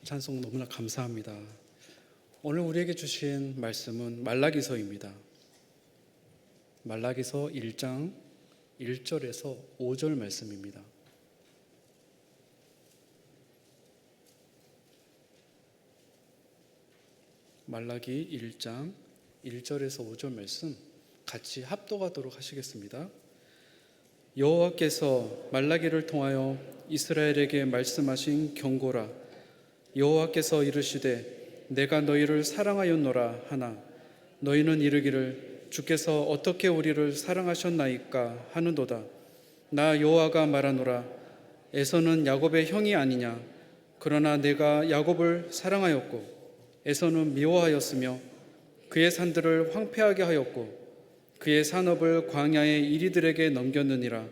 찬송 너무나 감사합니다. 오늘 우리에게 주신 말씀은 말라기서입니다. 말라기서 1장 1절에서 5절 말씀입니다. 말라기 1장 1절에서 5절 말씀 같이 합독하도록 하시겠습니다. 여호와께서 말라기를 통하여 이스라엘에게 말씀하신 경고라. 여호와께서 이르시되 내가 너희를 사랑하였노라 하나 너희는 이르기를 주께서 어떻게 우리를 사랑하셨나이까 하는도다. 나 여호와가 말하노라. 에서는 야곱의 형이 아니냐. 그러나 내가 야곱을 사랑하였고 에서는 미워하였으며 그의 산들을 황폐하게 하였고 그의 산업을 광야의 이리들에게 넘겼느니라.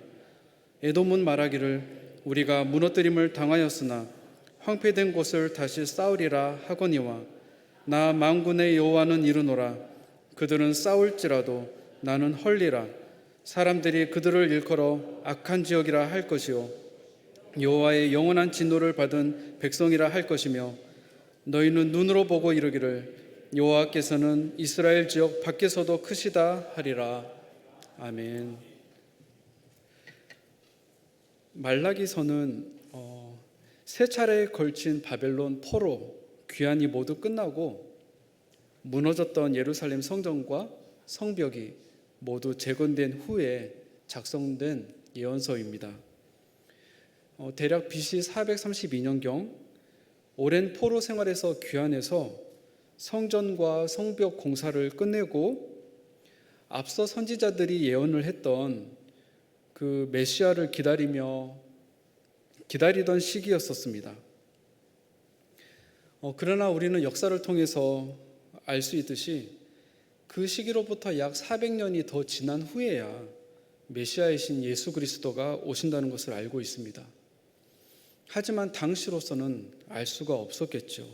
에돔은 말하기를 우리가 무너뜨림을 당하였으나 황폐된 곳을 다시 쌓으리라 하거니와 나 만군의 여호와는 이르노라. 그들은 싸울지라도 나는 헐리라. 사람들이 그들을 일컬어 악한 지역이라 할 것이요 여호와의 영원한 진노를 받은 백성이라 할 것이며 너희는 눈으로 보고 이르기를 여호와께서는 이스라엘 지역 밖에서도 크시다 하리라. 아멘. 말라기서는 세 차례에 걸친 바벨론 포로 귀환이 모두 끝나고 무너졌던 예루살렘 성전과 성벽이 모두 재건된 후에 작성된 예언서입니다. 대략 BC 432년경 오랜 포로 생활에서 귀환해서 성전과 성벽 공사를 끝내고 앞서 선지자들이 예언을 했던 그 메시아를 기다리던 시기였었습니다. 그러나 우리는 역사를 통해서 알 수 있듯이 그 시기로부터 약 400년이 더 지난 후에야 메시아이신 예수 그리스도가 오신다는 것을 알고 있습니다. 하지만 당시로서는 알 수가 없었겠죠.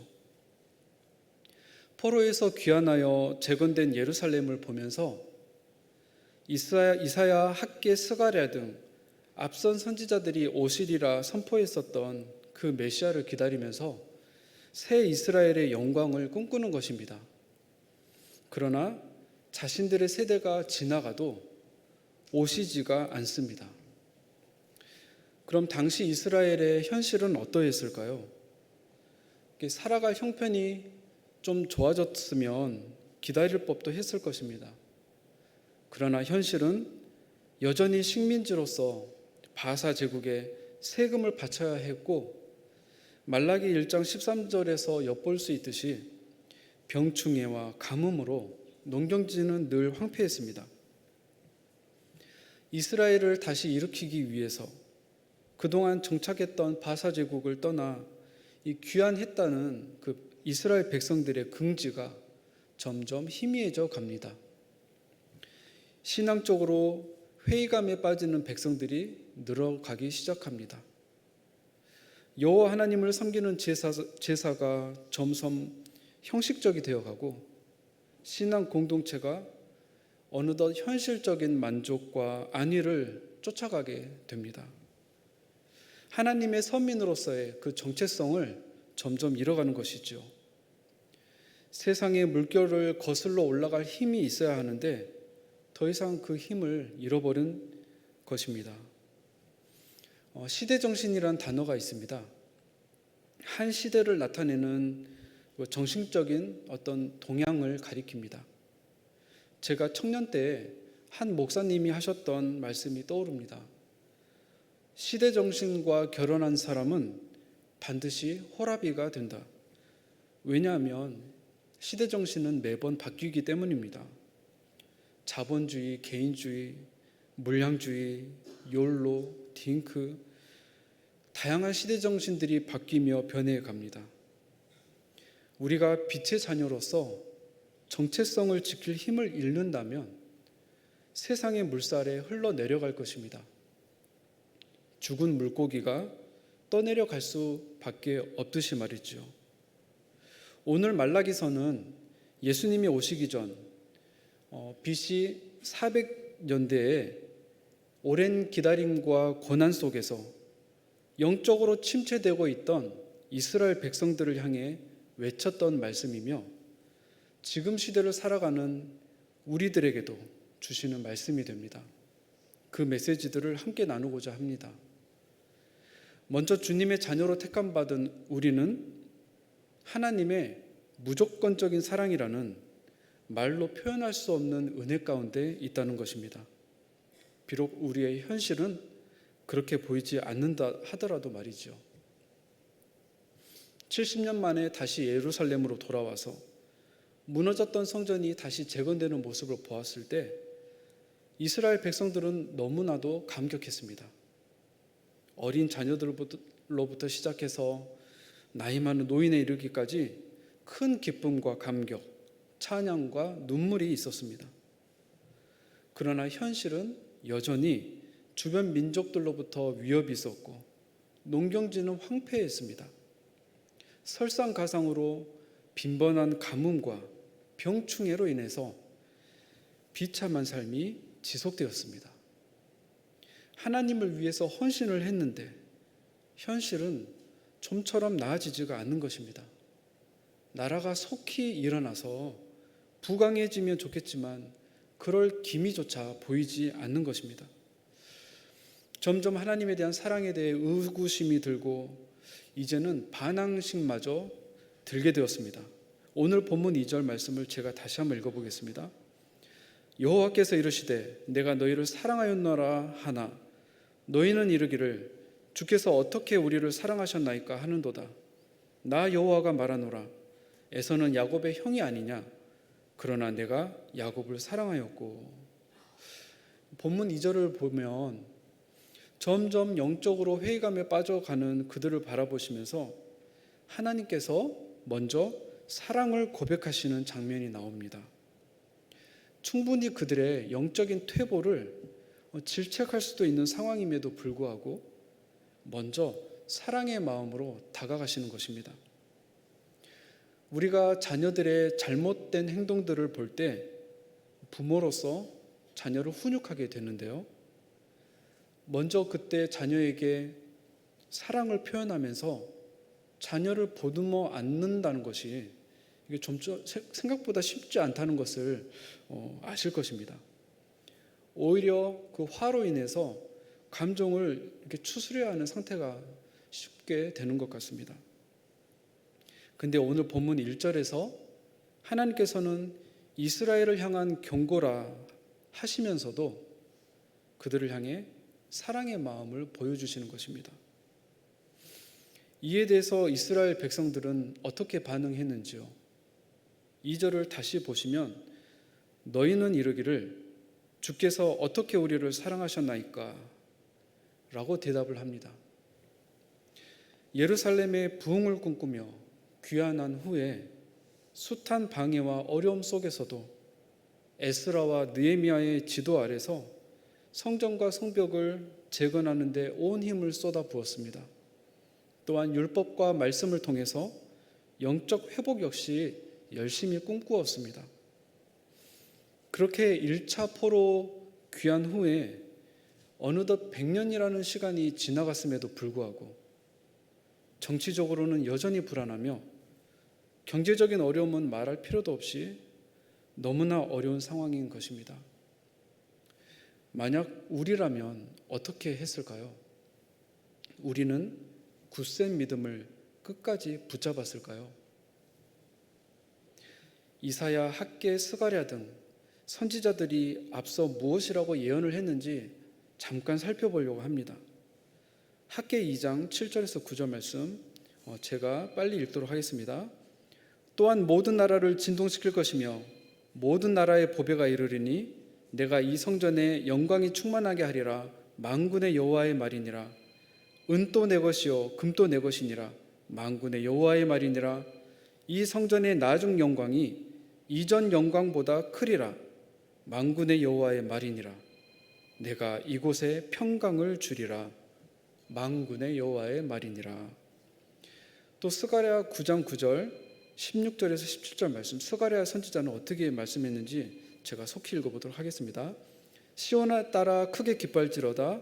포로에서 귀환하여 재건된 예루살렘을 보면서 이사야, 학개, 스가랴 등 앞선 선지자들이 오시리라 선포했었던 그 메시아를 기다리면서 새 이스라엘의 영광을 꿈꾸는 것입니다. 그러나 자신들의 세대가 지나가도 오시지가 않습니다. 그럼 당시 이스라엘의 현실은 어떠했을까요? 살아갈 형편이 좀 좋아졌으면 기다릴 법도 했을 것입니다. 그러나 현실은 여전히 식민지로서 바사 제국에 세금을 바쳐야 했고 말라기 1장 13절에서 엿볼 수 있듯이 병충해와 가뭄으로 농경지는 늘 황폐했습니다. 이스라엘을 다시 일으키기 위해서 그동안 정착했던 바사 제국을 떠나 이 귀환했다는 그 이스라엘 백성들의 긍지가 점점 희미해져 갑니다. 신앙적으로 회의감에 빠지는 백성들이 늘어가기 시작합니다. 여호와 하나님을 섬기는 제사가 점점 형식적이 되어가고 신앙 공동체가 어느덧 현실적인 만족과 안위를 쫓아가게 됩니다. 하나님의 선민으로서의 그 정체성을 점점 잃어가는 것이죠. 세상의 물결을 거슬러 올라갈 힘이 있어야 하는데 더 이상 그 힘을 잃어버린 것입니다. 시대정신이란 단어가 있습니다. 한 시대를 나타내는 정신적인 어떤 동향을 가리킵니다. 제가 청년 때 한 목사님이 하셨던 말씀이 떠오릅니다. 시대정신과 결혼한 사람은 반드시 호라비가 된다. 왜냐하면 시대정신은 매번 바뀌기 때문입니다. 자본주의, 개인주의, 물량주의, 욜로, 딩크, 다양한 시대정신들이 바뀌며 변해 갑니다. 우리가 빛의 자녀로서 정체성을 지킬 힘을 잃는다면 세상의 물살에 흘러내려갈 것입니다. 죽은 물고기가 떠내려갈 수밖에 없듯이 말이죠. 오늘 말라기서는 예수님이 오시기 전 BC 400년대에 오랜 기다림과 고난 속에서 영적으로 침체되고 있던 이스라엘 백성들을 향해 외쳤던 말씀이며 지금 시대를 살아가는 우리들에게도 주시는 말씀이 됩니다. 그 메시지들을 함께 나누고자 합니다. 먼저 주님의 자녀로 택함받은 우리는 하나님의 무조건적인 사랑이라는 말로 표현할 수 없는 은혜 가운데 있다는 것입니다. 비록 우리의 현실은 그렇게 보이지 않는다 하더라도 말이죠. 70년 만에 다시 예루살렘으로 돌아와서 무너졌던 성전이 다시 재건되는 모습을 보았을 때 이스라엘 백성들은 너무나도 감격했습니다. 어린 자녀들로부터 시작해서 나이 많은 노인에 이르기까지 큰 기쁨과 감격, 찬양과 눈물이 있었습니다. 그러나 현실은 여전히 주변 민족들로부터 위협이 있었고 농경지는 황폐했습니다. 설상가상으로 빈번한 가뭄과 병충해로 인해서 비참한 삶이 지속되었습니다. 하나님을 위해서 헌신을 했는데 현실은 좀처럼 나아지지가 않는 것입니다. 나라가 속히 일어나서 부강해지면 좋겠지만 그럴 기미조차 보이지 않는 것입니다. 점점 하나님에 대한 사랑에 대해 의구심이 들고 이제는 반항심마저 들게 되었습니다. 오늘 본문 2절 말씀을 제가 다시 한번 읽어보겠습니다. 여호와께서 이르시되 내가 너희를 사랑하였노라 하나 너희는 이르기를 주께서 어떻게 우리를 사랑하셨나이까 하는도다. 나 여호와가 말하노라 에서는 야곱의 형이 아니냐 그러나 내가 야곱을 사랑하였고. 본문 2절을 보면 점점 영적으로 회의감에 빠져가는 그들을 바라보시면서 하나님께서 먼저 사랑을 고백하시는 장면이 나옵니다. 충분히 그들의 영적인 퇴보를 질책할 수도 있는 상황임에도 불구하고 먼저 사랑의 마음으로 다가가시는 것입니다. 우리가 자녀들의 잘못된 행동들을 볼 때 부모로서 자녀를 훈육하게 되는데요. 먼저 그때 자녀에게 사랑을 표현하면서 자녀를 보듬어 안는다는 것이 이게 좀 생각보다 쉽지 않다는 것을 아실 것입니다. 오히려 그 화로 인해서 감정을 이렇게 추스려야 하는 상태가 쉽게 되는 것 같습니다. 근데 오늘 본문 1절에서 하나님께서는 이스라엘을 향한 경고라 하시면서도 그들을 향해 사랑의 마음을 보여주시는 것입니다. 이에 대해서 이스라엘 백성들은 어떻게 반응했는지요? 2절을 다시 보시면 너희는 이르기를 주께서 어떻게 우리를 사랑하셨나이까? 라고 대답을 합니다. 예루살렘의 부흥을 꿈꾸며 귀환한 후에 숱한 방해와 어려움 속에서도 에스라와 느헤미야의 지도 아래서 성전과 성벽을 재건하는 데 온 힘을 쏟아 부었습니다. 또한 율법과 말씀을 통해서 영적 회복 역시 열심히 꿈꾸었습니다. 그렇게 1차 포로 귀환 후에 어느덧 100년이라는 시간이 지나갔음에도 불구하고 정치적으로는 여전히 불안하며 경제적인 어려움은 말할 필요도 없이 너무나 어려운 상황인 것입니다. 만약 우리라면 어떻게 했을까요? 우리는 굳센 믿음을 끝까지 붙잡았을까요? 이사야, 학개, 스가랴 등 선지자들이 앞서 무엇이라고 예언을 했는지 잠깐 살펴보려고 합니다. 학개 2장 7절에서 9절 말씀 제가 빨리 읽도록 하겠습니다. 또한 모든 나라를 진동시킬 것이며 모든 나라의 보배가 이르리니 내가 이 성전에 영광이 충만하게 하리라. 만군의 여호와의 말이니라. 은도 내 것이요 금도 내 것이니라. 만군의 여호와의 말이니라. 이 성전의 나중 영광이 이전 영광보다 크리라. 만군의 여호와의 말이니라. 내가 이곳에 평강을 주리라. 만군의 여호와의 말이니라. 또 스가랴 9장 9절 16절에서 17절 말씀, 스가랴 선지자는 어떻게 말씀했는지 제가 속히 읽어보도록 하겠습니다. 시온에 따라 크게 기뻐할지로다.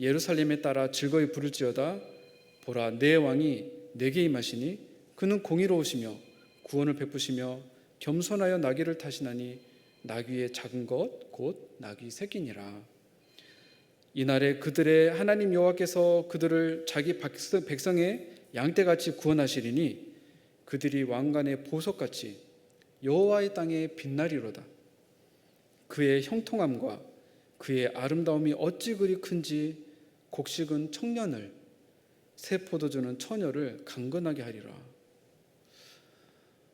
예루살렘에 따라 즐거이 부를지어다. 보라, 내 왕이 내게 임하시니 그는 공의로우시며 구원을 베푸시며 겸손하여 나귀를 타시나니 나귀의 작은 것 곧 나귀 새끼니라. 이날에 그들의 하나님 여호와께서 그들을 자기 백성의 양떼같이 구원하시리니 그들이 왕관의 보석같이 여호와의 땅에 빛나리로다. 그의 형통함과 그의 아름다움이 어찌 그리 큰지 곡식은 청년을 새 포도주는 처녀를 강건하게 하리라.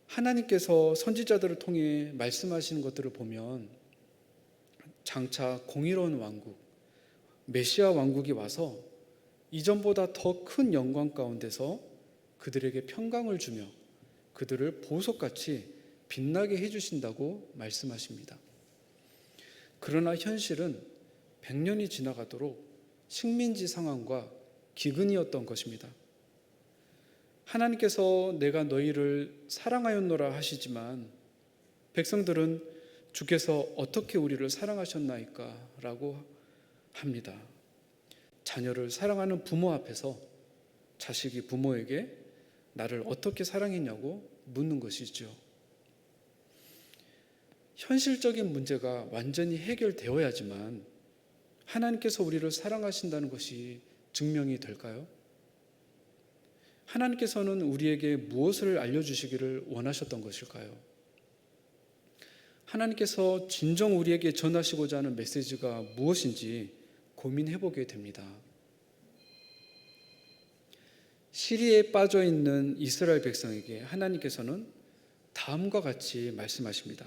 하나님께서 선지자들을 통해 말씀하시는 것들을 보면 장차 공의로운 왕국, 메시아 왕국이 와서 이전보다 더 큰 영광 가운데서 그들에게 평강을 주며 그들을 보석같이 빛나게 해주신다고 말씀하십니다. 그러나 현실은 100년이 지나가도록 식민지 상황과 기근이었던 것입니다. 하나님께서 내가 너희를 사랑하였노라 하시지만 백성들은 주께서 어떻게 우리를 사랑하셨나이까? 라고 합니다. 자녀를 사랑하는 부모 앞에서 자식이 부모에게 나를 어떻게 사랑했냐고 묻는 것이죠. 현실적인 문제가 완전히 해결되어야지만 하나님께서 우리를 사랑하신다는 것이 증명이 될까요? 하나님께서는 우리에게 무엇을 알려주시기를 원하셨던 것일까요? 하나님께서 진정 우리에게 전하시고자 하는 메시지가 무엇인지 고민해보게 됩니다. 시리에 빠져 있는 이스라엘 백성에게 하나님께서는 다음과 같이 말씀하십니다.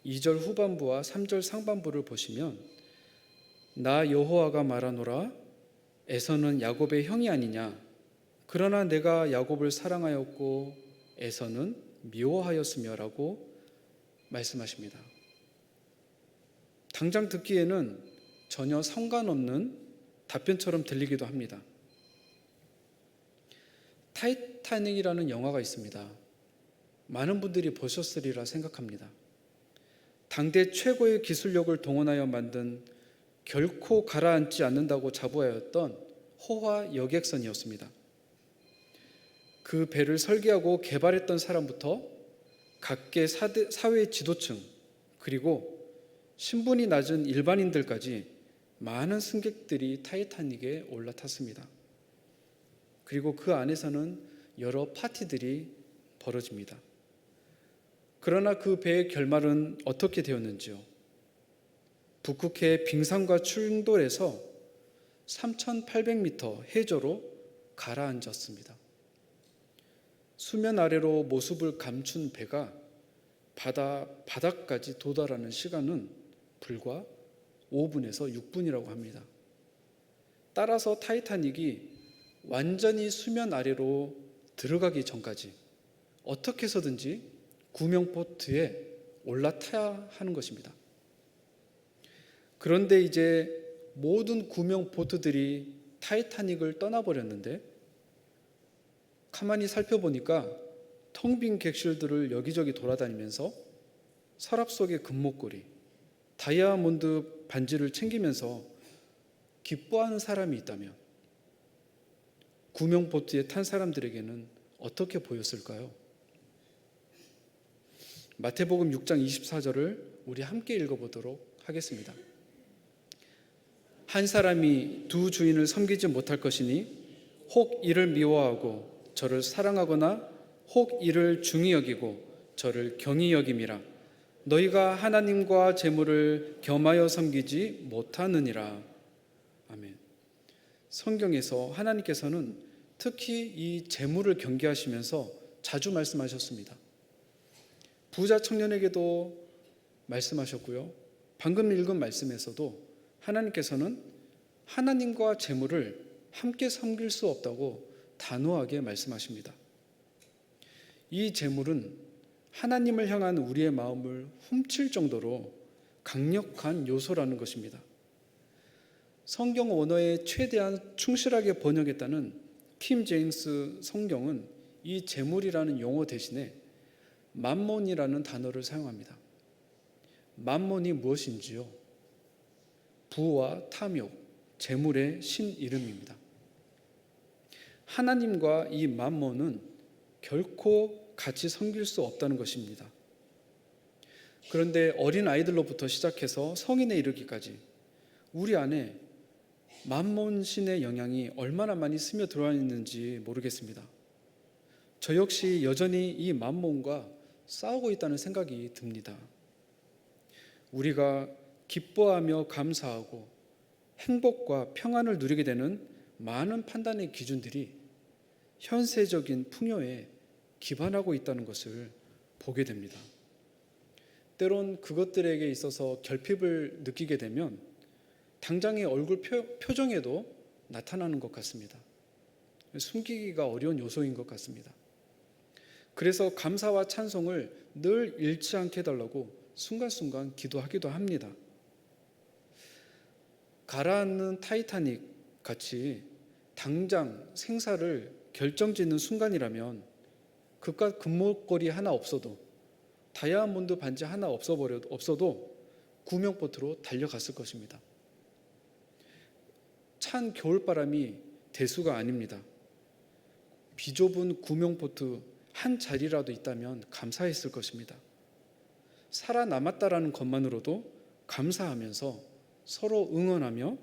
2절 후반부와 3절 상반부를 보시면 나 여호와가 말하노라 에서는 야곱의 형이 아니냐 그러나 내가 야곱을 사랑하였고 에서는 미워하였으며 라고 말씀하십니다. 당장 듣기에는 전혀 상관없는 답변처럼 들리기도 합니다. 타이타닉이라는 영화가 있습니다. 많은 분들이 보셨으리라 생각합니다. 당대 최고의 기술력을 동원하여 만든 결코 가라앉지 않는다고 자부하였던 호화 여객선이었습니다. 그 배를 설계하고 개발했던 사람부터 각계 사회 지도층 그리고 신분이 낮은 일반인들까지 많은 승객들이 타이타닉에 올라탔습니다. 그리고 그 안에서는 여러 파티들이 벌어집니다. 그러나 그 배의 결말은 어떻게 되었는지요? 북극해 빙산과 충돌해서 3,800m 해저로 가라앉았습니다. 수면 아래로 모습을 감춘 배가 바닥까지 도달하는 시간은 불과 5분에서 6분이라고 합니다. 따라서 타이타닉이 완전히 수면 아래로 들어가기 전까지 어떻게 해서든지 구명보트에 올라타야 하는 것입니다. 그런데 이제 모든 구명보트들이 타이타닉을 떠나버렸는데 가만히 살펴보니까 텅 빈 객실들을 여기저기 돌아다니면서 서랍 속에 금목걸이, 다이아몬드 반지를 챙기면서 기뻐하는 사람이 있다면 구명보트에 탄 사람들에게는 어떻게 보였을까요? 마태복음 6장 24절을 우리 함께 읽어보도록 하겠습니다. 한 사람이 두 주인을 섬기지 못할 것이니 혹 이를 미워하고 저를 사랑하거나 혹 이를 중히 여기고 저를 경히 여김이라. 너희가 하나님과 재물을 겸하여 섬기지 못하느니라. 아멘. 성경에서 하나님께서는 특히 이 재물을 경계하시면서 자주 말씀하셨습니다. 부자 청년에게도 말씀하셨고요. 방금 읽은 말씀에서도 하나님께서는 하나님과 재물을 함께 섬길 수 없다고 단호하게 말씀하십니다. 이 재물은 하나님을 향한 우리의 마음을 훔칠 정도로 강력한 요소라는 것입니다. 성경 언어에 최대한 충실하게 번역했다는 킴 제임스 성경은 이 재물이라는 용어 대신에 맘몬이라는 단어를 사용합니다. 맘몬이 무엇인지요? 부와 탐욕, 재물의 신 이름입니다. 하나님과 이 만몬은 결코 같이 섬길 수 없다는 것입니다. 그런데 어린 아이들로부터 시작해서 성인에 이르기까지 우리 안에 만몬신의 영향이 얼마나 많이 스며들어 있는지 모르겠습니다. 저 역시 여전히 이 만몬과 싸우고 있다는 생각이 듭니다. 우리가 기뻐하며 감사하고 행복과 평안을 누리게 되는 많은 판단의 기준들이 현세적인 풍요에 기반하고 있다는 것을 보게 됩니다. 때론 그것들에게 있어서 결핍을 느끼게 되면 당장의 얼굴 표정에도 나타나는 것 같습니다. 숨기기가 어려운 요소인 것 같습니다. 그래서 감사와 찬송을 늘 잃지 않게 해달라고 순간순간 기도하기도 합니다. 가라앉는 타이타닉 같이 당장 생사를 결정짓는 순간이라면 그깟 금목걸이 하나 없어도 다이아몬드 반지 하나 없어도 구명보트로 달려갔을 것입니다. 찬 겨울바람이 대수가 아닙니다. 비좁은 구명보트 한 자리라도 있다면 감사했을 것입니다. 살아남았다라는 것만으로도 감사하면서 서로 응원하며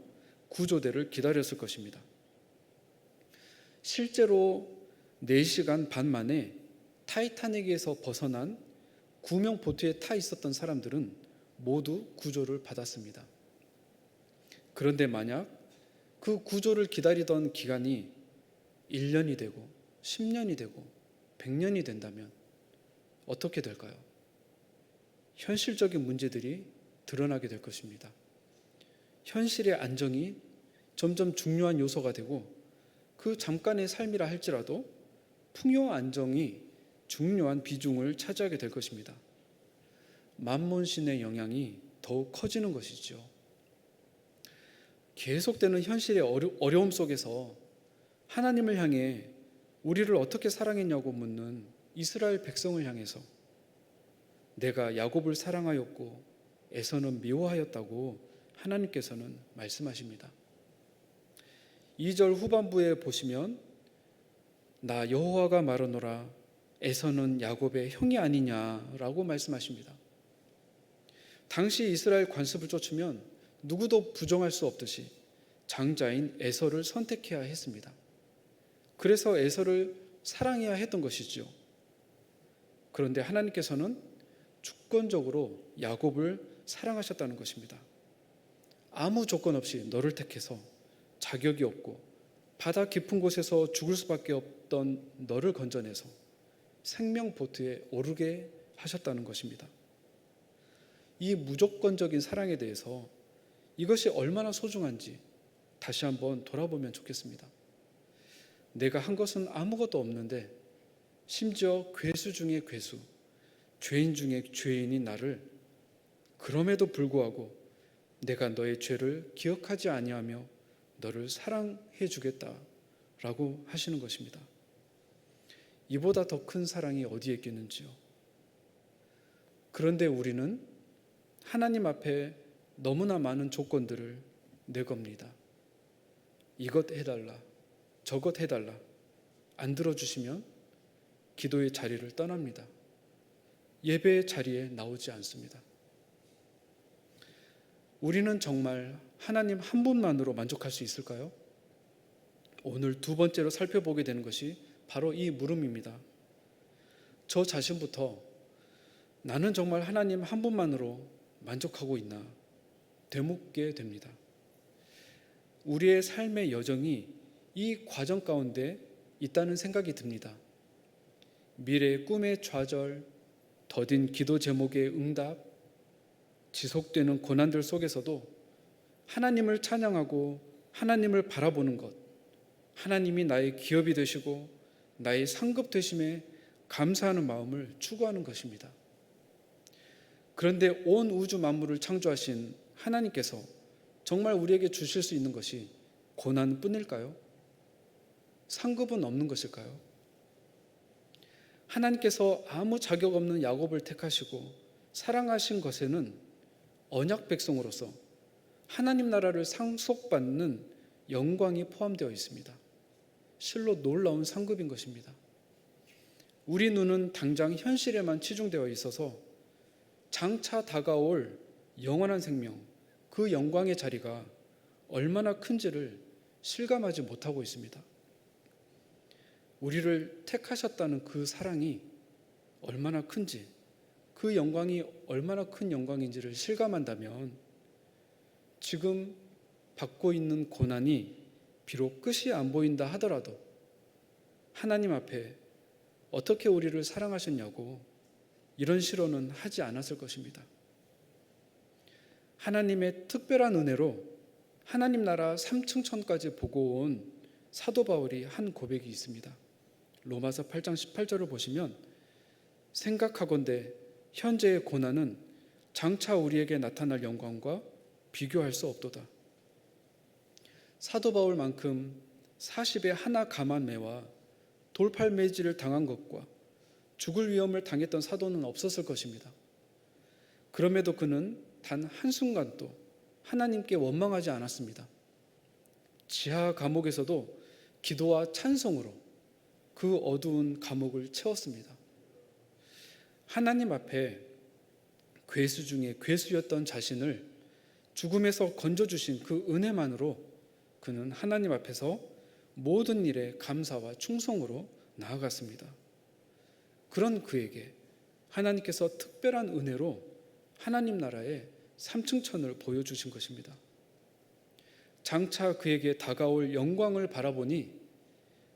구조대를 기다렸을 것입니다. 실제로 4시간 반 만에 타이타닉에서 벗어난 구명보트에 타 있었던 사람들은 모두 구조를 받았습니다. 그런데 만약 그 구조를 기다리던 기간이 1년이 되고 10년이 되고 100년이 된다면 어떻게 될까요? 현실적인 문제들이 드러나게 될 것입니다. 현실의 안정이 점점 중요한 요소가 되고 그 잠깐의 삶이라 할지라도 풍요 안정이 중요한 비중을 차지하게 될 것입니다. 만몬신의 영향이 더욱 커지는 것이죠. 계속되는 현실의 어려움 속에서 하나님을 향해 우리를 어떻게 사랑했냐고 묻는 이스라엘 백성을 향해서 내가 야곱을 사랑하였고 에서는 미워하였다고 하나님께서는 말씀하십니다. 2절 후반부에 보시면 나 여호와가 말하노라 에서는 야곱의 형이 아니냐라고 말씀하십니다. 당시 이스라엘 관습을 쫓으면 누구도 부정할 수 없듯이 장자인 에서를 선택해야 했습니다. 그래서 에서를 사랑해야 했던 것이지요. 그런데 하나님께서는 주권적으로 야곱을 사랑하셨다는 것입니다. 아무 조건 없이 너를 택해서 자격이 없고 바다 깊은 곳에서 죽을 수밖에 없던 너를 건져내서 생명 보트에 오르게 하셨다는 것입니다. 이 무조건적인 사랑에 대해서 이것이 얼마나 소중한지 다시 한번 돌아보면 좋겠습니다. 내가 한 것은 아무것도 없는데 심지어 괴수 중에 괴수, 죄인 중에 죄인인 나를 그럼에도 불구하고 내가 너의 죄를 기억하지 아니하며 너를 사랑해 주겠다라고 하시는 것입니다. 이보다 더 큰 사랑이 어디에 있겠는지요. 그런데 우리는 하나님 앞에 너무나 많은 조건들을 내겁니다. 이것 해달라, 저것 해달라. 안 들어주시면 기도의 자리를 떠납니다. 예배의 자리에 나오지 않습니다. 우리는 정말 하나님 한 분만으로 만족할 수 있을까요? 오늘 두 번째로 살펴보게 되는 것이 바로 이 물음입니다. 저 자신부터 나는 정말 하나님 한 분만으로 만족하고 있나 되묻게 됩니다. 우리의 삶의 여정이 이 과정 가운데 있다는 생각이 듭니다. 미래의 꿈의 좌절, 더딘 기도 제목의 응답, 지속되는 고난들 속에서도 하나님을 찬양하고 하나님을 바라보는 것, 하나님이 나의 기업이 되시고 나의 상급 되심에 감사하는 마음을 추구하는 것입니다. 그런데 온 우주 만물을 창조하신 하나님께서 정말 우리에게 주실 수 있는 것이 고난뿐일까요? 상급은 없는 것일까요? 하나님께서 아무 자격 없는 야곱을 택하시고 사랑하신 것에는 언약 백성으로서 하나님 나라를 상속받는 영광이 포함되어 있습니다. 실로 놀라운 상급인 것입니다. 우리 눈은 당장 현실에만 치중되어 있어서 장차 다가올 영원한 생명, 그 영광의 자리가 얼마나 큰지를 실감하지 못하고 있습니다. 우리를 택하셨다는 그 사랑이 얼마나 큰지, 그 영광이 얼마나 큰 영광인지를 실감한다면 지금 받고 있는 고난이 비록 끝이 안 보인다 하더라도 하나님 앞에 어떻게 우리를 사랑하셨냐고 이런 실언은 하지 않았을 것입니다. 하나님의 특별한 은혜로 하나님 나라 3층천까지 보고 온 사도 바울이 한 고백이 있습니다. 로마서 8장 18절을 보시면 생각하건대 현재의 고난은 장차 우리에게 나타날 영광과 비교할 수 없도다. 사도 바울만큼 40의 하나 가만매와 돌팔매질을 당한 것과 죽을 위험을 당했던 사도는 없었을 것입니다. 그럼에도 그는 단 한순간도 하나님께 원망하지 않았습니다. 지하 감옥에서도 기도와 찬송으로 그 어두운 감옥을 채웠습니다. 하나님 앞에 괴수 중에 괴수였던 자신을 죽음에서 건져주신 그 은혜만으로 그는 하나님 앞에서 모든 일에 감사와 충성으로 나아갔습니다. 그런 그에게 하나님께서 특별한 은혜로 하나님 나라의 3층천을 보여주신 것입니다. 장차 그에게 다가올 영광을 바라보니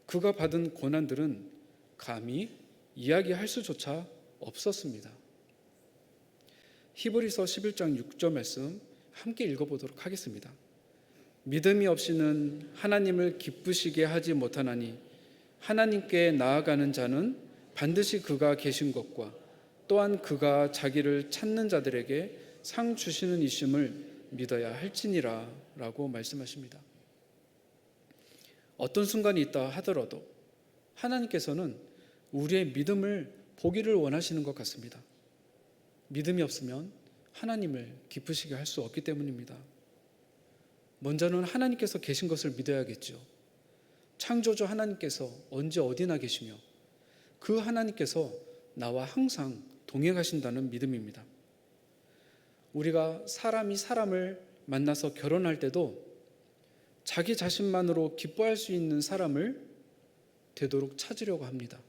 그가 받은 고난들은 감히 이야기할 수조차 없었습니다. 히브리서 11장 6절 말씀 함께 읽어보도록 하겠습니다. 믿음이 없이는 하나님을 기쁘시게 하지 못하나니 하나님께 나아가는 자는 반드시 그가 계신 것과 또한 그가 자기를 찾는 자들에게 상 주시는 이심을 믿어야 할지니라 라고 말씀하십니다. 어떤 순간이 있다 하더라도 하나님께서는 우리의 믿음을 보기를 원하시는 것 같습니다. 믿음이 없으면 하나님을 기쁘시게 할 수 없기 때문입니다. 먼저는 하나님께서 계신 것을 믿어야겠죠. 창조주 하나님께서 언제 어디나 계시며 그 하나님께서 나와 항상 동행하신다는 믿음입니다. 우리가 사람이 사람을 만나서 결혼할 때도 자기 자신만으로 기뻐할 수 있는 사람을 되도록 찾으려고 합니다.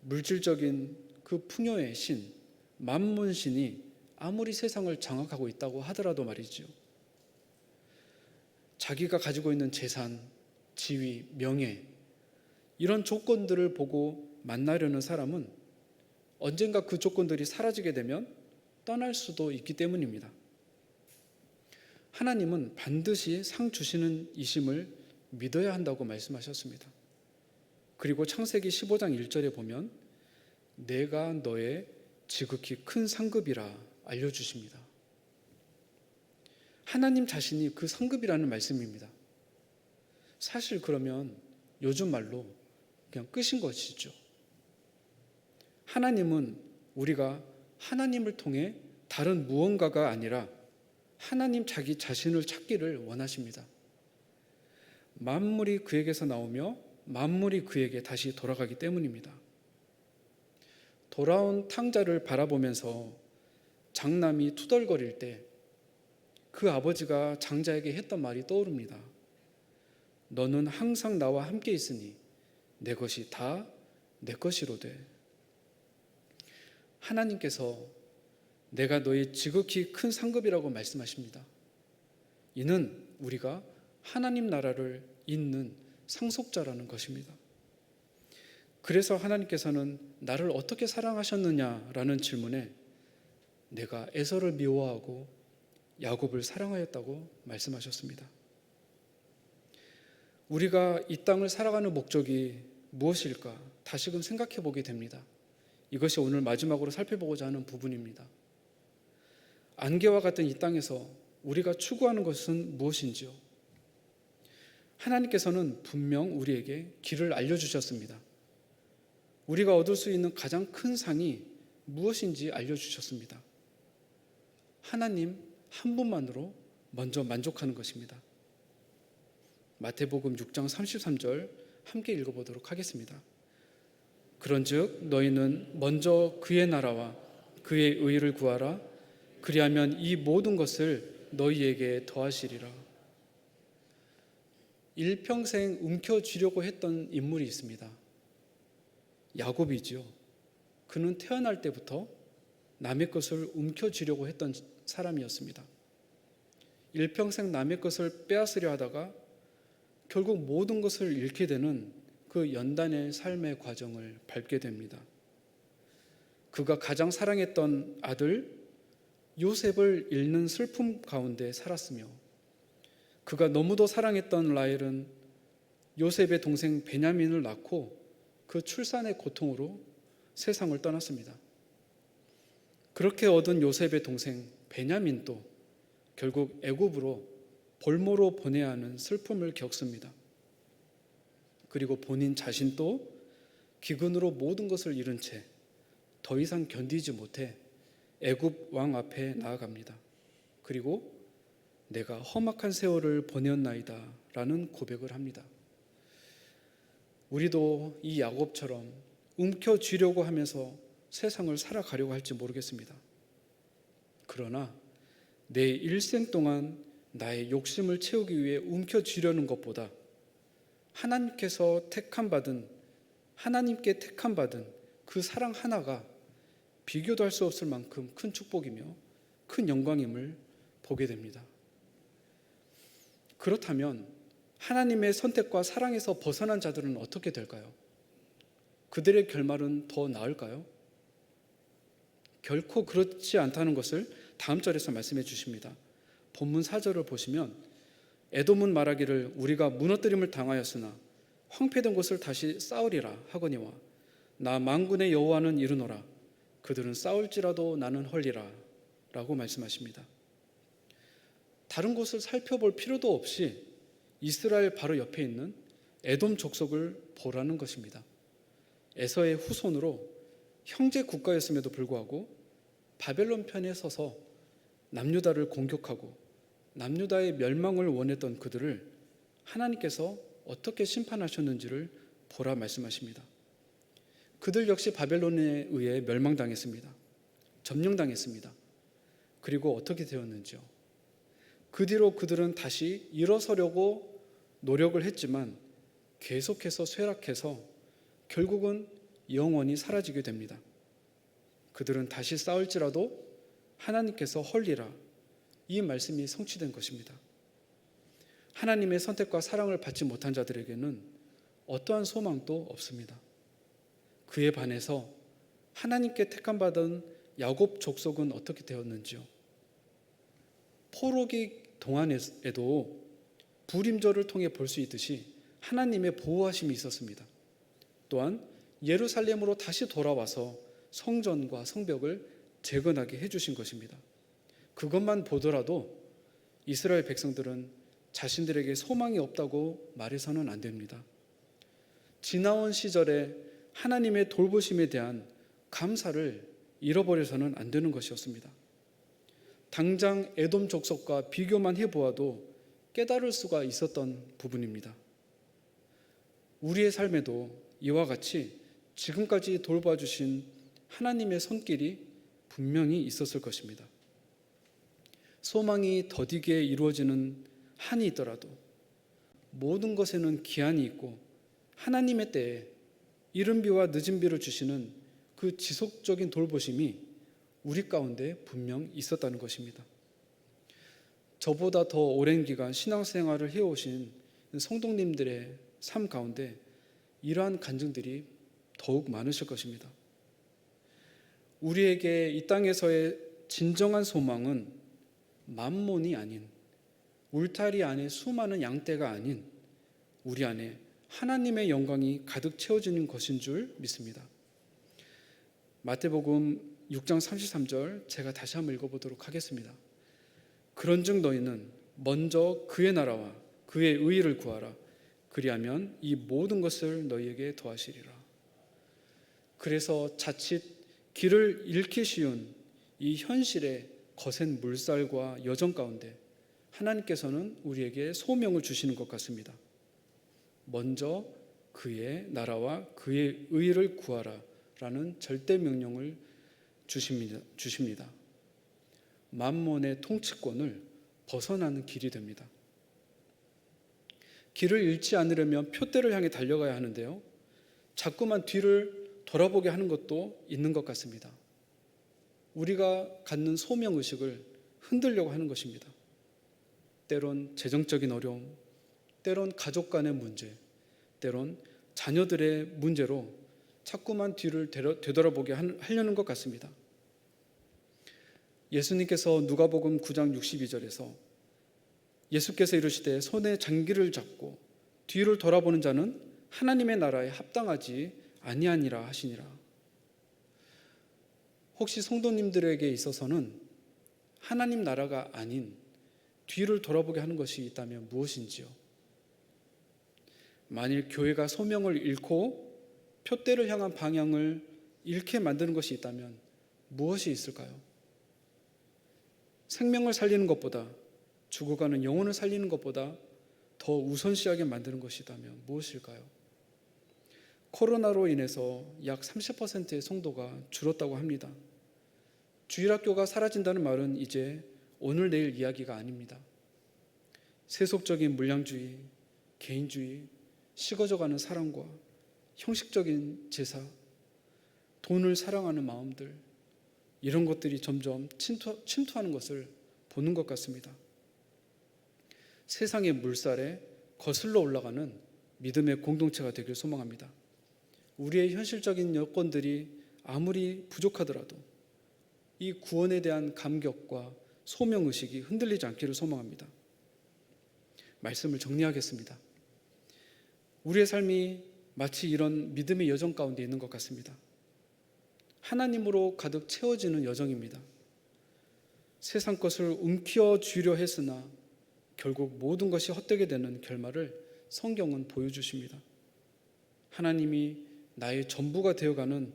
물질적인 그 풍요의 신, 만문신이 아무리 세상을 장악하고 있다고 하더라도 말이죠. 자기가 가지고 있는 재산, 지위, 명예 이런 조건들을 보고 만나려는 사람은 언젠가 그 조건들이 사라지게 되면 떠날 수도 있기 때문입니다. 하나님은 반드시 상 주시는 이심을 믿어야 한다고 말씀하셨습니다. 그리고 창세기 15장 1절에 보면 내가 너의 지극히 큰 상급이라 알려주십니다. 하나님 자신이 그 상급이라는 말씀입니다. 사실 그러면 요즘 말로 그냥 끝인 것이죠. 하나님은 우리가 하나님을 통해 다른 무언가가 아니라 하나님 자기 자신을 찾기를 원하십니다. 만물이 그에게서 나오며 만물이 그에게 다시 돌아가기 때문입니다. 돌아온 탕자를 바라보면서 장남이 투덜거릴 때 그 아버지가 장자에게 했던 말이 떠오릅니다. 너는 항상 나와 함께 있으니 내 것이 다 내 것이로되. 하나님께서 내가 너의 지극히 큰 상급이라고 말씀하십니다. 이는 우리가 하나님 나라를 잇는 상속자라는 것입니다. 그래서 하나님께서는 나를 어떻게 사랑하셨느냐라는 질문에 내가 에서를 미워하고 야곱을 사랑하였다고 말씀하셨습니다. 우리가 이 땅을 살아가는 목적이 무엇일까 다시금 생각해 보게 됩니다. 이것이 오늘 마지막으로 살펴보고자 하는 부분입니다. 안개와 같은 이 땅에서 우리가 추구하는 것은 무엇인지요? 하나님께서는 분명 우리에게 길을 알려주셨습니다. 우리가 얻을 수 있는 가장 큰 상이 무엇인지 알려주셨습니다. 하나님 한 분만으로 먼저 만족하는 것입니다. 마태복음 6장 33절 함께 읽어보도록 하겠습니다. 그런즉 너희는 먼저 그의 나라와 그의 의를 구하라. 그리하면 이 모든 것을 너희에게 더하시리라. 일평생 움켜쥐려고 했던 인물이 있습니다. 야곱이지요. 그는 태어날 때부터 남의 것을 움켜쥐려고 했던 사람이었습니다. 일평생 남의 것을 빼앗으려 하다가 결국 모든 것을 잃게 되는 그 연단의 삶의 과정을 밟게 됩니다. 그가 가장 사랑했던 아들 요셉을 잃는 슬픔 가운데 살았으며, 그가 너무도 사랑했던 라헬은 요셉의 동생 베냐민을 낳고 그 출산의 고통으로 세상을 떠났습니다. 그렇게 얻은 요셉의 동생 베냐민도 결국 애굽으로 볼모로 보내야 하는 슬픔을 겪습니다. 그리고 본인 자신도 기근으로 모든 것을 잃은 채 더 이상 견디지 못해 애굽 왕 앞에 나아갑니다. 그리고 내가 험악한 세월을 보내었나이다 라는 고백을 합니다. 우리도 이 야곱처럼 움켜쥐려고 하면서 세상을 살아가려고 할지 모르겠습니다. 그러나 내 일생 동안 나의 욕심을 채우기 위해 움켜쥐려는 것보다 하나님께 택함 받은 그 사랑 하나가 비교도 할 수 없을 만큼 큰 축복이며 큰 영광임을 보게 됩니다. 그렇다면 하나님의 선택과 사랑에서 벗어난 자들은 어떻게 될까요? 그들의 결말은 더 나을까요? 결코 그렇지 않다는 것을 다음 절에서 말씀해 주십니다. 본문 4절을 보시면 에돔은 말하기를 우리가 무너뜨림을 당하였으나 황폐된 곳을 다시 쌓으리라 하거니와 나 만군의 여호와는 이르노라 그들은 싸울지라도 나는 헐리라 라고 말씀하십니다. 다른 곳을 살펴볼 필요도 없이 이스라엘 바로 옆에 있는 에돔 족속을 보라는 것입니다. 에서의 후손으로 형제 국가였음에도 불구하고 바벨론 편에 서서 남유다를 공격하고 남유다의 멸망을 원했던 그들을 하나님께서 어떻게 심판하셨는지를 보라 말씀하십니다. 그들 역시 바벨론에 의해 멸망당했습니다. 점령당했습니다. 그리고 어떻게 되었는지요? 그 뒤로 그들은 다시 일어서려고 노력을 했지만 계속해서 쇠락해서 결국은 영원히 사라지게 됩니다. 그들은 다시 싸울지라도 하나님께서 헐리라, 이 말씀이 성취된 것입니다. 하나님의 선택과 사랑을 받지 못한 자들에게는 어떠한 소망도 없습니다. 그에 반해서 하나님께 택함받은 야곱 족속은 어떻게 되었는지요? 포로기 동안에도 불임절을 통해 볼 수 있듯이 하나님의 보호하심이 있었습니다. 또한 예루살렘으로 다시 돌아와서 성전과 성벽을 재건하게 해주신 것입니다. 그것만 보더라도 이스라엘 백성들은 자신들에게 소망이 없다고 말해서는 안 됩니다. 지나온 시절에 하나님의 돌보심에 대한 감사를 잃어버려서는 안 되는 것이었습니다. 당장 에돔 족속과 비교만 해보아도 깨달을 수가 있었던 부분입니다. 우리의 삶에도 이와 같이 지금까지 돌봐주신 하나님의 손길이 분명히 있었을 것입니다. 소망이 더디게 이루어지는 한이 있더라도 모든 것에는 기한이 있고 하나님의 때에 이른 비와 늦은 비를 주시는 그 지속적인 돌보심이 우리 가운데 분명 있었다는 것입니다. 저보다 더 오랜 기간 신앙생활을 해오신 성도님들의 삶 가운데 이러한 간증들이 더욱 많으실 것입니다. 우리에게 이 땅에서의 진정한 소망은 만몬이 아닌, 울타리 안에 수많은 양떼가 아닌 우리 안에 하나님의 영광이 가득 채워지는 것인 줄 믿습니다. 마태복음 6장 33절 제가 다시 한번 읽어보도록 하겠습니다. 그런즉 너희는 먼저 그의 나라와 그의 의를 구하라. 그리하면 이 모든 것을 너희에게 더하시리라. 그래서 자칫 길을 잃기 쉬운 이 현실의 거센 물살과 여정 가운데 하나님께서는 우리에게 소명을 주시는 것 같습니다. 먼저 그의 나라와 그의 의를 구하라 라는 절대 명령을 주십니다. 만몬의 통치권을 벗어나는 길이 됩니다. 길을 잃지 않으려면 표대를 향해 달려가야 하는데요, 자꾸만 뒤를 돌아보게 하는 것도 있는 것 같습니다. 우리가 갖는 소명의식을 흔들려고 하는 것입니다. 때론 재정적인 어려움, 때론 가족 간의 문제, 때론 자녀들의 문제로 자꾸만 뒤를 되돌아보게 하려는 것 같습니다. 예수님께서 누가복음 9장 62절에서 예수께서 이르시되 손에 장기를 잡고 뒤를 돌아보는 자는 하나님의 나라에 합당하지 아니하니라 하시니라. 혹시 성도님들에게 있어서는 하나님 나라가 아닌 뒤를 돌아보게 하는 것이 있다면 무엇인지요? 만일 교회가 소명을 잃고 표대를 향한 방향을 잃게 만드는 것이 있다면 무엇이 있을까요? 생명을 살리는 것보다, 죽어가는 영혼을 살리는 것보다 더 우선시하게 만드는 것이 있다면 무엇일까요? 코로나로 인해서 약 30%의 성도가 줄었다고 합니다. 주일학교가 사라진다는 말은 이제 오늘 내일 이야기가 아닙니다. 세속적인 물량주의, 개인주의, 식어져가는 사랑과 형식적인 제사, 돈을 사랑하는 마음들, 이런 것들이 점점 침투하는 것을 보는 것 같습니다. 세상의 물살에 거슬러 올라가는 믿음의 공동체가 되길 소망합니다. 우리의 현실적인 여건들이 아무리 부족하더라도 이 구원에 대한 감격과 소명의식이 흔들리지 않기를 소망합니다. 말씀을 정리하겠습니다. 우리의 삶이 마치 이런 믿음의 여정 가운데 있는 것 같습니다. 하나님으로 가득 채워지는 여정입니다. 세상 것을 움켜 쥐려 했으나 결국 모든 것이 헛되게 되는 결말을 성경은 보여주십니다. 하나님이 나의 전부가 되어가는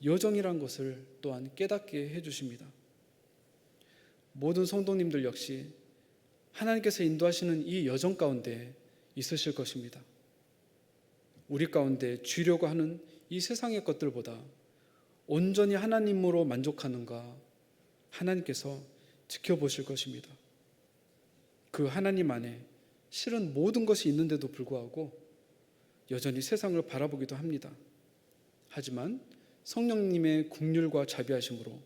여정이란 것을 또한 깨닫게 해주십니다. 모든 성도님들 역시 하나님께서 인도하시는 이 여정 가운데 있으실 것입니다. 우리 가운데 쥐려고 하는 이 세상의 것들보다 온전히 하나님으로 만족하는가 하나님께서 지켜보실 것입니다. 그 하나님 안에 실은 모든 것이 있는데도 불구하고 여전히 세상을 바라보기도 합니다. 하지만 성령님의 긍휼과 자비하심으로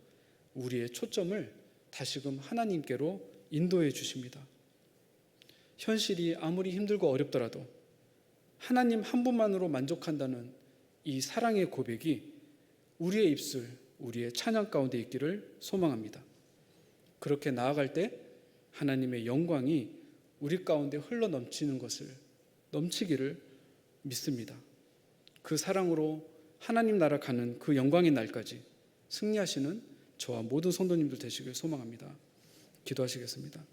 우리의 초점을 다시금 하나님께로 인도해 주십니다. 현실이 아무리 힘들고 어렵더라도 하나님 한 분만으로 만족한다는 이 사랑의 고백이 우리의 입술, 우리의 찬양 가운데 있기를 소망합니다. 그렇게 나아갈 때 하나님의 영광이 우리 가운데 흘러 넘치기를 믿습니다. 그 사랑으로 하나님 나라 가는 그 영광의 날까지 승리하시는 저와 모든 성도님들 되시길 소망합니다. 기도하시겠습니다.